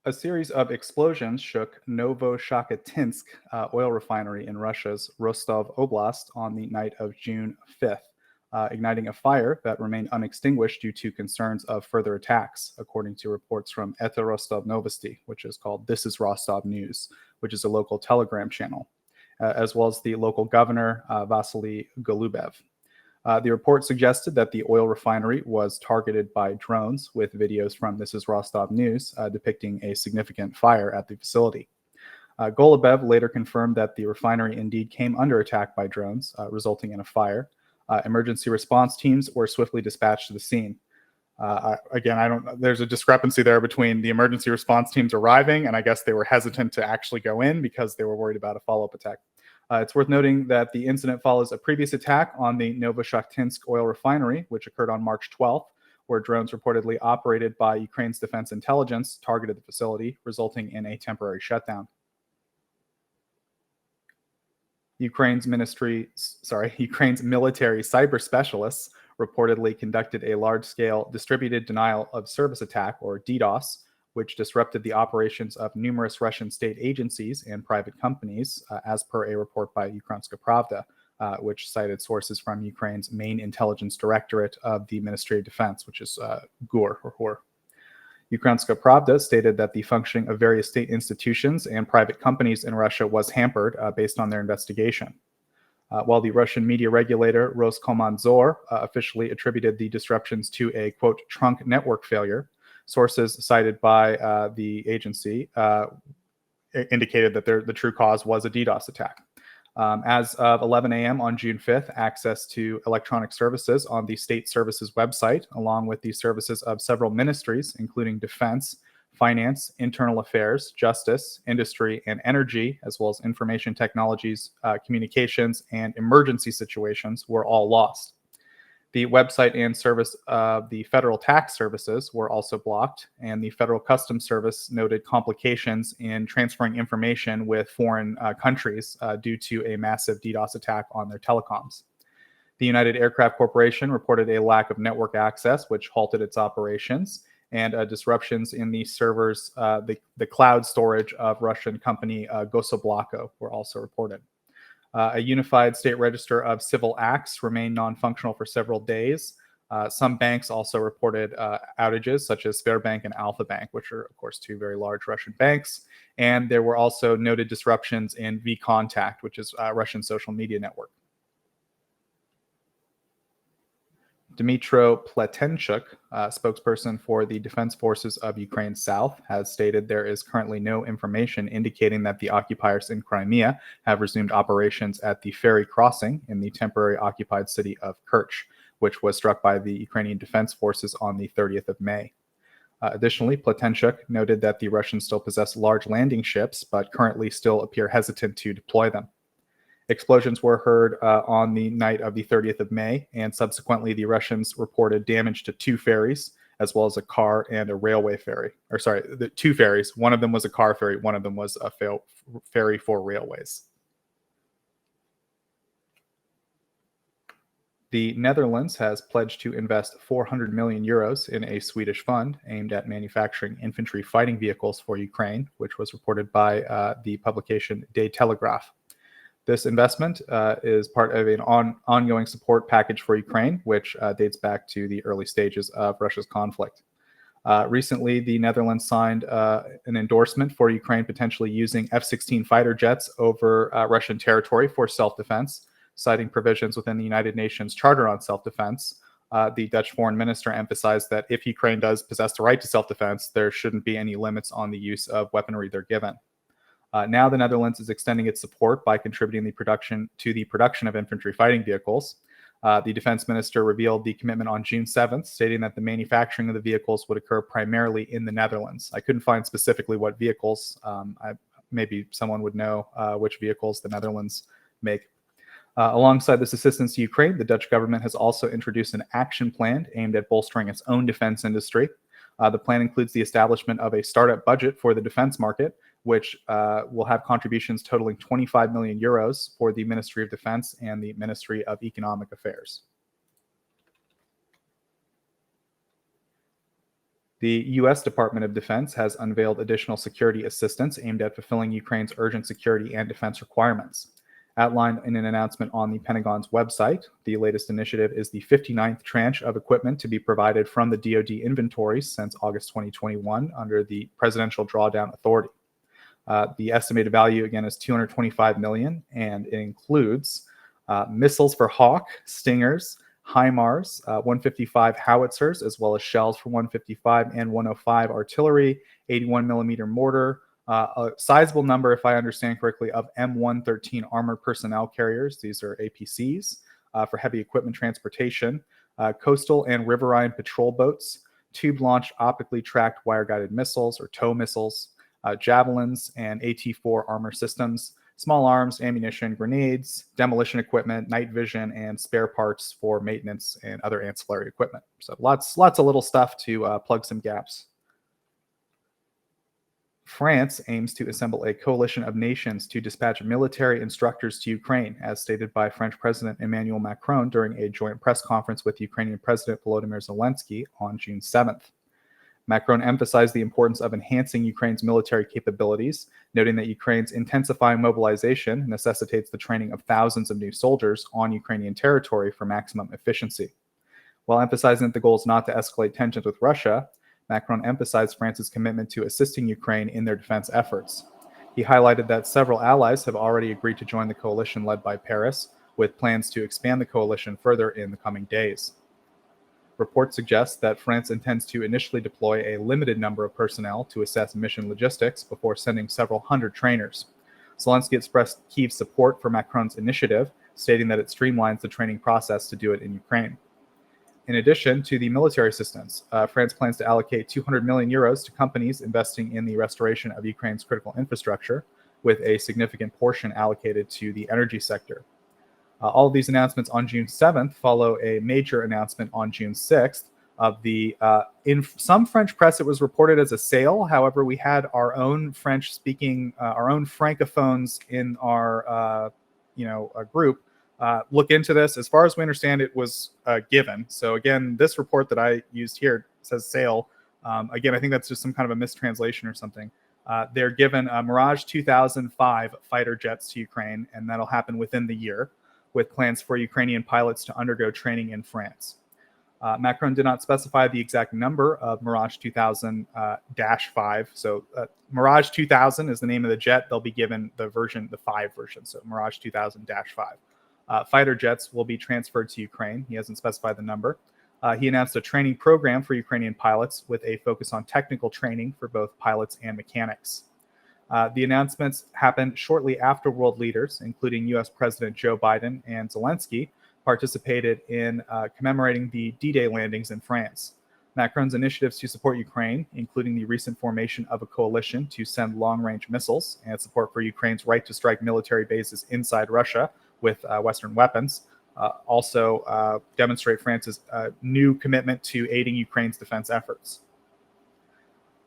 A series of explosions shook Novoshakhtinsk oil refinery in Russia's Rostov Oblast on the night of June 5th, igniting a fire that remained unextinguished due to concerns of further attacks, according to reports from Eta Rostov Novosti, which is called This is Rostov News, which is a local Telegram channel, as well as the local governor, Vasily Golubev. The report suggested that the oil refinery was targeted by drones, with videos from This is Rostov News depicting a significant fire at the facility. Golubev later confirmed that the refinery indeed came under attack by drones, resulting in a fire. Emergency response teams were swiftly dispatched to the scene. There's a discrepancy there between the emergency response teams arriving, and I guess they were hesitant to actually go in because they were worried about a follow-up attack. It's worth noting that the incident follows a previous attack on the Novoshakhtinsk oil refinery, which occurred on March 12th, where drones reportedly operated by Ukraine's defense intelligence targeted the facility, resulting in a temporary shutdown. Ukraine's military cyber specialists reportedly conducted a large-scale distributed denial of service attack, or DDoS, which disrupted the operations of numerous Russian state agencies and private companies, as per a report by Ukrainska Pravda, which cited sources from Ukraine's main intelligence directorate of the Ministry of Defense, which is GUR, or HUR. Ukrainska Pravda stated that the functioning of various state institutions and private companies in Russia was hampered based on their investigation. While the Russian media regulator Roskomnadzor officially attributed the disruptions to a, quote, trunk network failure, sources cited by the agency indicated that the true cause was a DDoS attack. As of 11 a.m. on June 5th, access to electronic services on the State Services website, along with the services of several ministries, including Defense, Finance, Internal Affairs, Justice, Industry, and Energy, as well as Information Technologies, Communications, and Emergency Situations, were all lost. The website and service of the federal tax services were also blocked, and the Federal Customs Service noted complications in transferring information with foreign countries due to a massive DDoS attack on their telecoms. The United Aircraft Corporation reported a lack of network access, which halted its operations, and disruptions in the servers, the cloud storage of Russian company Gosoblako were also reported. A unified state register of civil acts remained non-functional for several days. Some banks also reported outages, such as Sberbank and Alfa Bank, which are, of course, two very large Russian banks. And there were also noted disruptions in VKontakte, which is a Russian social media network. Dmytro Pletenchuk, spokesperson for the Defense Forces of Ukraine South, has stated there is currently no information indicating that the occupiers in Crimea have resumed operations at the ferry crossing in the temporary occupied city of Kerch, which was struck by the Ukrainian Defense Forces on the 30th of May. Additionally, Pletenchuk noted that the Russians still possess large landing ships, but currently still appear hesitant to deploy them. Explosions were heard on the night of the 30th of May, and subsequently the Russians reported damage to two ferries, as well as a car and a railway ferry. The two ferries. One of them was a car ferry, one of them was a ferry for railways. The Netherlands has pledged to invest 400 million euros in a Swedish fund aimed at manufacturing infantry fighting vehicles for Ukraine, which was reported by the publication De Telegraaf. This investment is part of an ongoing support package for Ukraine, which dates back to the early stages of Russia's conflict. Recently, the Netherlands signed an endorsement for Ukraine potentially using F-16 fighter jets over Russian territory for self-defense, citing provisions within the United Nations Charter on Self-Defense. The Dutch foreign minister emphasized that if Ukraine does possess the right to self-defense, there shouldn't be any limits on the use of weaponry they're given. Now the Netherlands is extending its support by contributing the production of infantry fighting vehicles. The defense minister revealed the commitment on June 7th, stating that the manufacturing of the vehicles would occur primarily in the Netherlands. I couldn't find specifically what vehicles. Maybe someone would know which vehicles the Netherlands make. Alongside this assistance to Ukraine, the Dutch government has also introduced an action plan aimed at bolstering its own defense industry. The plan includes the establishment of a startup budget for the defense market, which will have contributions totaling 25 million euros for the Ministry of Defense and the Ministry of Economic Affairs. The U.S. Department of Defense has unveiled additional security assistance aimed at fulfilling Ukraine's urgent security and defense requirements. Outlined in an announcement on the Pentagon's website, the latest initiative is the 59th tranche of equipment to be provided from the DoD inventory since August 2021 under the Presidential Drawdown Authority. The estimated value, again, is $225 million, and it includes missiles for Hawk, Stingers, HIMARS, 155 howitzers, as well as shells for 155 and 105 artillery, 81 millimeter mortar, a sizable number, if I understand correctly, of M113 armored personnel carriers. These are APCs for heavy equipment transportation, coastal and riverine patrol boats, tube-launched optically tracked wire-guided missiles or TOW missiles, javelins and AT-4 armor systems, small arms, ammunition, grenades, demolition equipment, night vision, and spare parts for maintenance and other ancillary equipment. So lots of little stuff to plug some gaps. France aims to assemble a coalition of nations to dispatch military instructors to Ukraine, as stated by French President Emmanuel Macron during a joint press conference with Ukrainian President Volodymyr Zelensky on June 7th. Macron emphasized the importance of enhancing Ukraine's military capabilities, noting that Ukraine's intensifying mobilization necessitates the training of thousands of new soldiers on Ukrainian territory for maximum efficiency. While emphasizing that the goal is not to escalate tensions with Russia, Macron emphasized France's commitment to assisting Ukraine in their defense efforts. He highlighted that several allies have already agreed to join the coalition led by Paris, with plans to expand the coalition further in the coming days. Reports suggest that France intends to initially deploy a limited number of personnel to assess mission logistics before sending several hundred trainers. Zelensky expressed Kyiv's support for Macron's initiative, stating that it streamlines the training process to do it in Ukraine. In addition to the military assistance, France plans to allocate 200 million euros to companies investing in the restoration of Ukraine's critical infrastructure, with a significant portion allocated to the energy sector. All of these announcements on June 7th follow a major announcement on June 6th of the, in some French press, it was reported as a sale. However, we had our own French-speaking, our own francophones in our, group look into this. As far as we understand, it was given. So again, this report that I used here says sale. Again, I think that's just some kind of a mistranslation or something. They're given Mirage 2005 fighter jets to Ukraine, and that'll happen within the year, with plans for Ukrainian pilots to undergo training in France. Macron did not specify the exact number of Mirage 2000-5. So Mirage 2000 is the name of the jet. They'll be given the 5 version, so Mirage 2000-5. Fighter jets will be transferred to Ukraine. He hasn't specified the number. He announced a training program for Ukrainian pilots with a focus on technical training for both pilots and mechanics. The announcements happened shortly after world leaders, including U.S. President Joe Biden and Zelensky, participated in commemorating the D-Day landings in France. Macron's initiatives to support Ukraine, including the recent formation of a coalition to send long-range missiles and support for Ukraine's right to strike military bases inside Russia with Western weapons, also demonstrate France's new commitment to aiding Ukraine's defense efforts.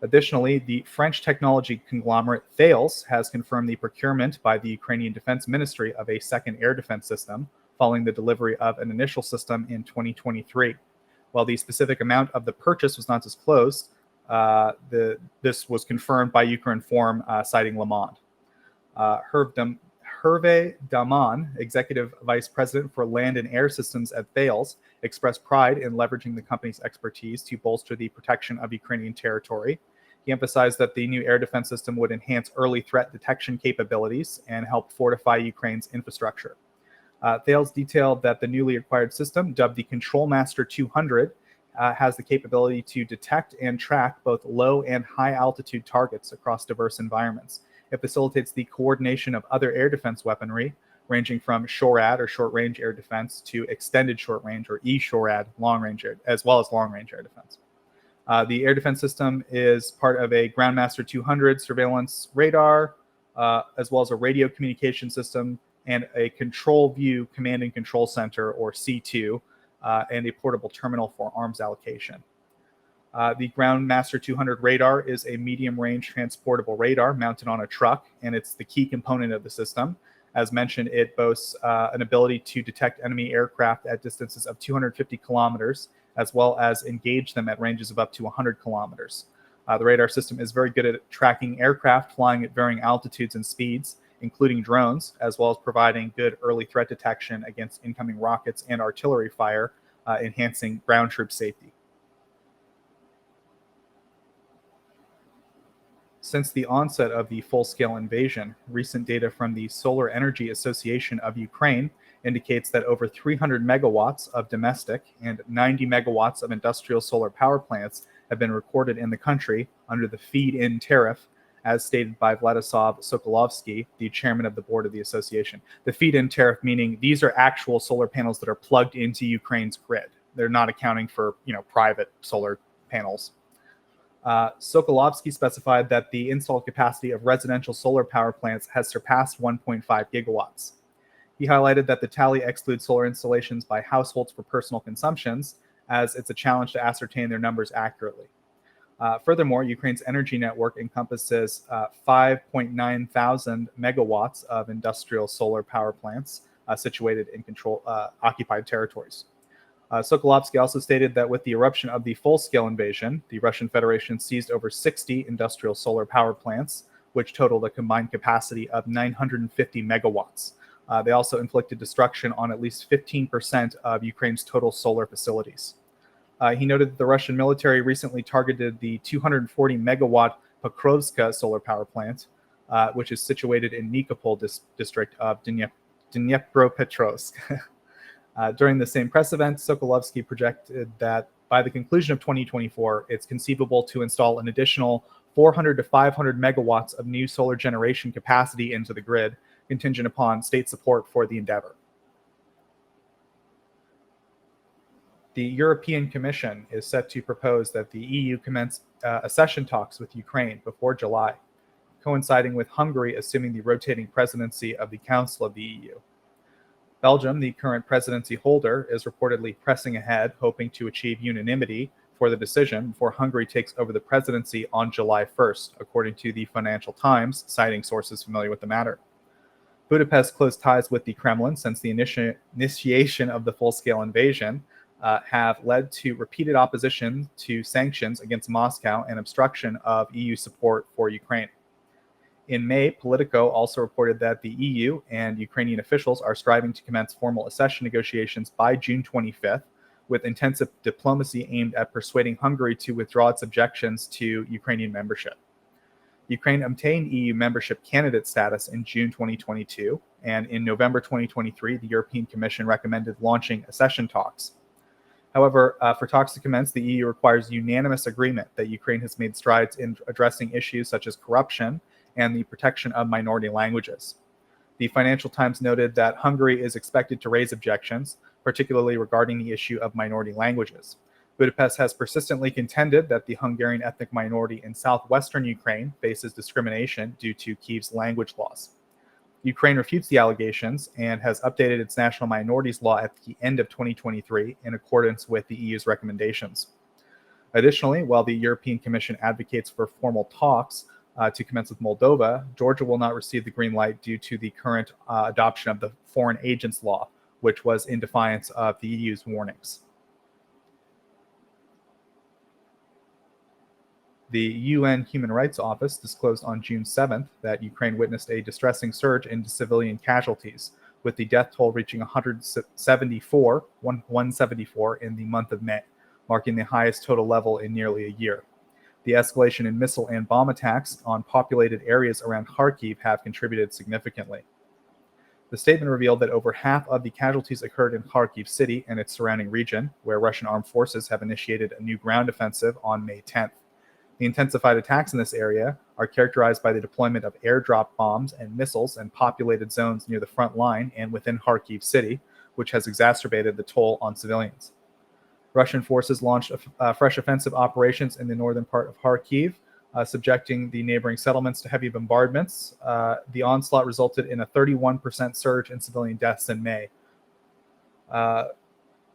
Additionally, the French technology conglomerate Thales has confirmed the procurement by the Ukrainian Defense Ministry of a second air defense system, following the delivery of an initial system in 2023. While the specific amount of the purchase was not disclosed, this was confirmed by Ukrinform, citing Le Monde. Hervé Daman, Executive Vice President for Land and Air Systems at Thales, expressed pride in leveraging the company's expertise to bolster the protection of Ukrainian territory. He emphasized that the new air defense system would enhance early threat detection capabilities and help fortify Ukraine's infrastructure. Thales detailed that the newly acquired system, dubbed the Control Master 200, has the capability to detect and track both low and high altitude targets across diverse environments. It facilitates the coordination of other air defense weaponry, ranging from SHORAD or short-range air defense to extended short-range or ESHORAD long-range air, as well as long-range air defense. The air defense system is part of a Groundmaster 200 surveillance radar, as well as a radio communication system and a control view command and control center, or C2, and a portable terminal for arms allocation. The Groundmaster 200 radar is a medium-range transportable radar mounted on a truck, and it's the key component of the system. As mentioned, it boasts an ability to detect enemy aircraft at distances of 250 kilometers, as well as engage them at ranges of up to 100 kilometers. The radar system is very good at tracking aircraft flying at varying altitudes and speeds, including drones, as well as providing good early threat detection against incoming rockets and artillery fire, enhancing ground troop safety. Since the onset of the full-scale invasion, recent data from the Solar Energy Association of Ukraine indicates that over 300 megawatts of domestic and 90 megawatts of industrial solar power plants have been recorded in the country under the feed-in tariff, as stated by Vladislav Sokolovsky, the chairman of the board of the association. The feed-in tariff meaning these are actual solar panels that are plugged into Ukraine's grid. They're not accounting for, private solar panels. Sokolovsky specified that the installed capacity of residential solar power plants has surpassed 1.5 gigawatts. He highlighted that the tally excludes solar installations by households for personal consumptions, as it's a challenge to ascertain their numbers accurately. Furthermore, Ukraine's energy network encompasses 5.9 thousand megawatts of industrial solar power plants situated in occupied territories. Sokolovsky also stated that with the eruption of the full-scale invasion, the Russian Federation seized over 60 industrial solar power plants, which totaled a combined capacity of 950 megawatts. They also inflicted destruction on at least 15% of Ukraine's total solar facilities. He noted that the Russian military recently targeted the 240 megawatt Pokrovska solar power plant, which is situated in Nikopol district of Dnipropetrovsk. During the same press event, Sokolovsky projected that by the conclusion of 2024, it's conceivable to install an additional 400 to 500 megawatts of new solar generation capacity into the grid, contingent upon state support for the endeavor. The European Commission is set to propose that the EU commence accession talks with Ukraine before July, coinciding with Hungary assuming the rotating presidency of the Council of the EU. Belgium, the current presidency holder, is reportedly pressing ahead, hoping to achieve unanimity for the decision before Hungary takes over the presidency on July 1st, according to the Financial Times, citing sources familiar with the matter. Budapest's close ties with the Kremlin since the initiation of the full-scale invasion have led to repeated opposition to sanctions against Moscow and obstruction of EU support for Ukraine. In May, Politico also reported that the EU and Ukrainian officials are striving to commence formal accession negotiations by June 25th, with intensive diplomacy aimed at persuading Hungary to withdraw its objections to Ukrainian membership. Ukraine obtained EU membership candidate status in June 2022, and in November 2023, the European Commission recommended launching accession talks. However, for talks to commence, the EU requires unanimous agreement that Ukraine has made strides in addressing issues such as corruption and the protection of minority languages. The Financial Times noted that Hungary is expected to raise objections, particularly regarding the issue of minority languages. Budapest has persistently contended that the Hungarian ethnic minority in southwestern Ukraine faces discrimination due to Kyiv's language laws. Ukraine refutes the allegations and has updated its national minorities law at the end of 2023 in accordance with the EU's recommendations. Additionally, while the European Commission advocates for formal talks to commence with Moldova, Georgia will not receive the green light due to the current adoption of the Foreign Agents Law, which was in defiance of the EU's warnings. The UN Human Rights Office disclosed on June 7th that Ukraine witnessed a distressing surge in civilian casualties, with the death toll reaching 174 in the month of May, marking the highest total level in nearly a year. The escalation in missile and bomb attacks on populated areas around Kharkiv have contributed significantly. The statement revealed that over half of the casualties occurred in Kharkiv city and its surrounding region, where Russian armed forces have initiated a new ground offensive on May 10th. The intensified attacks in this area are characterized by the deployment of airdrop bombs and missiles in populated zones near the front line and within Kharkiv city, which has exacerbated the toll on civilians. Russian forces launched fresh offensive operations in the northern part of Kharkiv, subjecting the neighboring settlements to heavy bombardments. The onslaught resulted in a 31% surge in civilian deaths in May,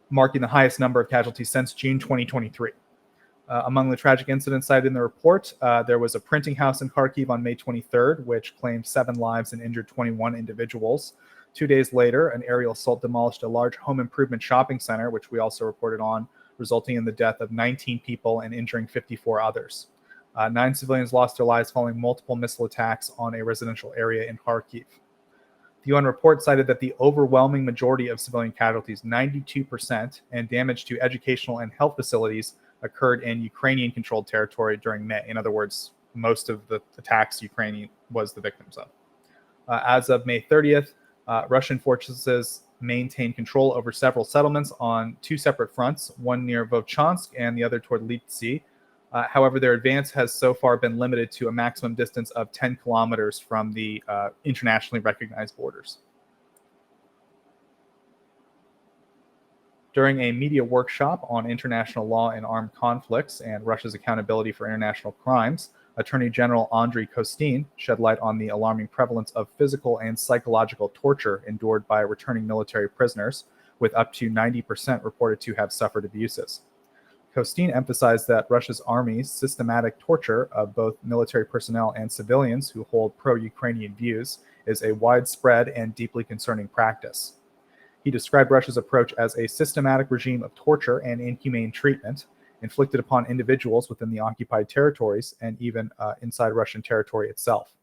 marking the highest number of casualties since June 2023. Among the tragic incidents cited in the report, there was a printing house in Kharkiv on May 23rd, which claimed 7 lives and injured 21 individuals. 2 days later, an aerial assault demolished a large home improvement shopping center, which we also reported on, resulting in the death of 19 people and injuring 54 others. 9 civilians lost their lives following multiple missile attacks on a residential area in Kharkiv. The UN report cited that the overwhelming majority of civilian casualties, 92%, and damage to educational and health facilities occurred in Ukrainian-controlled territory during May. In other words, most of the attacks Ukraine was the victims of. As of May 30th, Russian forces maintained control over several settlements on 2 separate fronts, one near Volchansk and the other toward Liptsi. However, their advance has so far been limited to a maximum distance of 10 kilometers from the internationally recognized borders. During a media workshop on international law and armed conflicts and Russia's accountability for international crimes, Attorney General Andriy Kostin shed light on the alarming prevalence of physical and psychological torture endured by returning military prisoners, with up to 90% reported to have suffered abuses. Kostin emphasized that Russia's army's systematic torture of both military personnel and civilians who hold pro-Ukrainian views is a widespread and deeply concerning practice. He described Russia's approach as a systematic regime of torture and inhumane treatment inflicted upon individuals within the occupied territories and even inside Russian territory itself.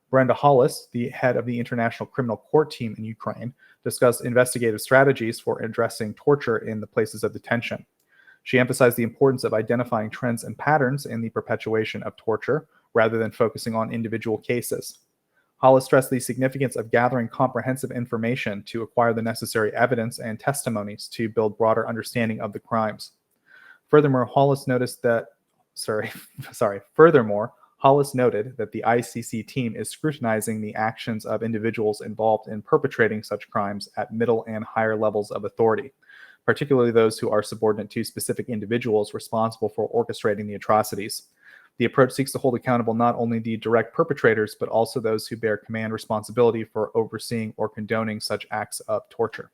Brenda Hollis, the head of the International Criminal Court team in Ukraine, discussed investigative strategies for addressing torture in the places of detention. She emphasized the importance of identifying trends and patterns in the perpetuation of torture rather than focusing on individual cases. Hollis stressed the significance of gathering comprehensive information to acquire the necessary evidence and testimonies to build broader understanding of the crimes. Furthermore, Hollis noted that the ICC team is scrutinizing the actions of individuals involved in perpetrating such crimes at middle and higher levels of authority, particularly those who are subordinate to specific individuals responsible for orchestrating the atrocities. The approach seeks to hold accountable not only the direct perpetrators, but also those who bear command responsibility for overseeing or condoning such acts of torture.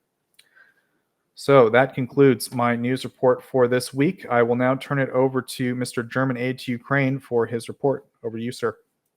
So that concludes my news report for this week. I will now turn it over to Mr. German Aid to Ukraine for his report. Over to you, sir.